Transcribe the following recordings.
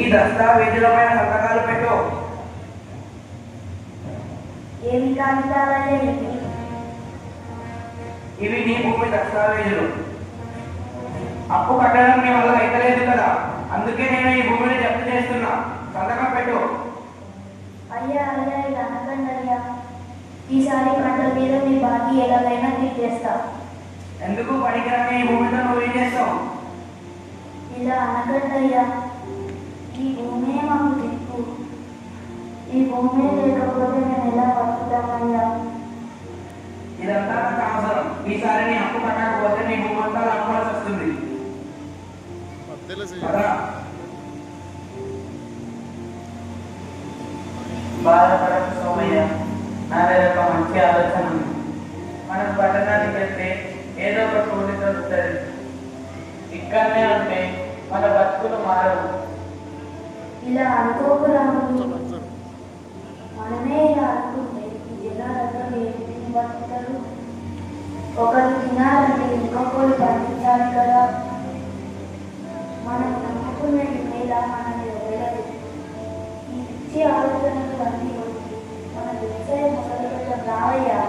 ఈ దస్తావేజులపైన సంతకాలు పెట్టు. ఏమి కాగితాలయ్యా ఇవి నీ భూమి దస్తావేజులు. అప్పు కట్టడం నీ వల్ల అయితలేదు కదా, అందుకే నేను ఈ భూమిని జప్తు చేస్తున్నా. సంతకం పెట్టు. అయ్యా అయ్యా ఇలా అనకండి అయ్యా. ఈసారి పంటల మీద మీ బాకీ ఎలాగైనా తీర్చేస్తా. ఎందుకు పనికిరాని ఈ భూమితో నువ్వు ఏం చేస్తావు? ఇలా అనకండి అయ్యా. ఈ భూమే మాకు దిక్కు. ఈ భూమే లేకపోతే మేము ఎలా బతుకుతామయ్యా? ఇదంతా నాకు అవసరం. ఈసారి నీ అప్పు కట్టకపోతే నీ భూమి అంతా లాక్కోవాల్సి వస్తుంది. బాధపడకు సోమయ్య, నా దగ్గర ఒక మంచి ఆలోచన ఉంది. మనం పట్టణానికి వెళ్తే ఏదో ఒక కూలి దొరుకుతుంది. ఇక్కడనే ఉంటే మన బతుకులు మారవు. ఇలా అనుకోకురా, మనమే ఇలా అనుకుంటే ఈ జనాలందరూ ఏమి బతుకుతారు? ఒకరు తినాలంటే ఇంకొకరు పండించాలి కదా. మనం నమ్ముకునే నేల మనల్ని వదలదు. ఈ పిచ్చి ఆలోచనలు అన్నీ వచ్చి మన వ్యవసాయం మొదలు పెట్టడం రావయ్యా.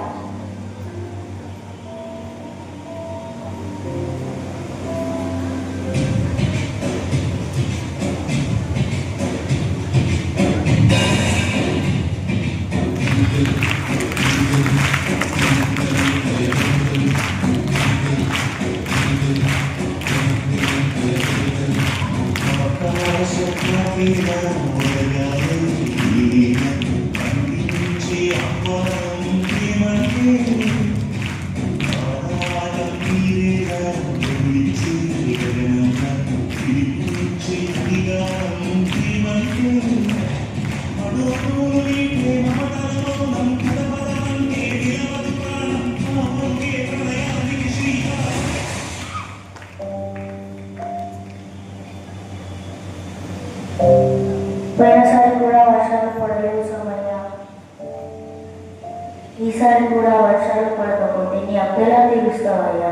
పోయినసారి కూడా వర్షాలు పడలేదు సమయ. ఈసారి కూడా వర్షాలు పడకపోతే నీ అప్పెలా తీరుస్తావయ్యా?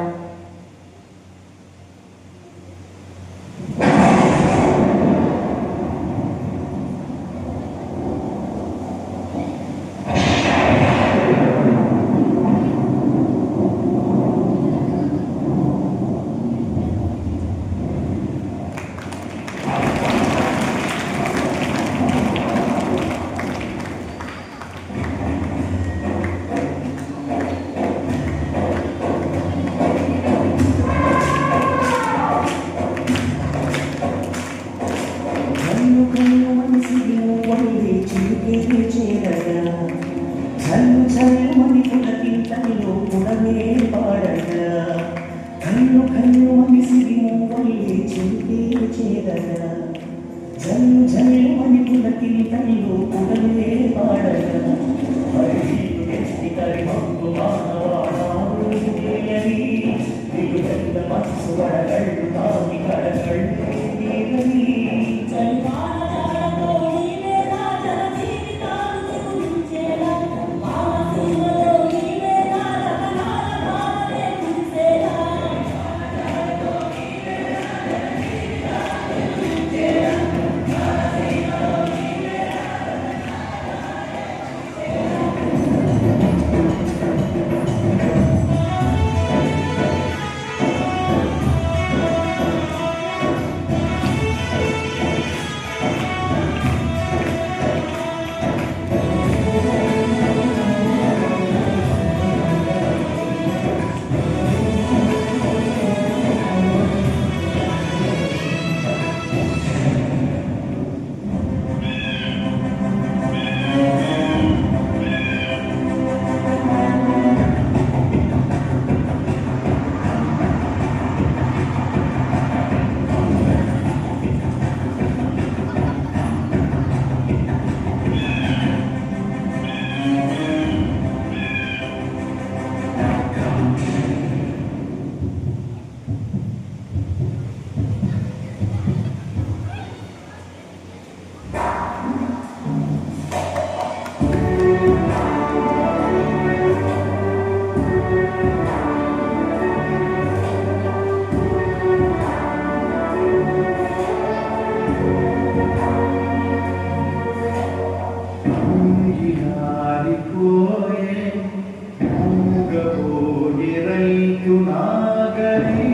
ఆగని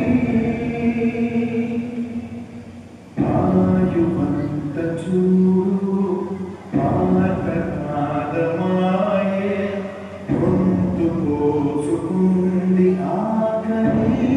ఆయువంత చూడు ఆర్తనాదమాయే గొంతు కోసుకుంది ఆగని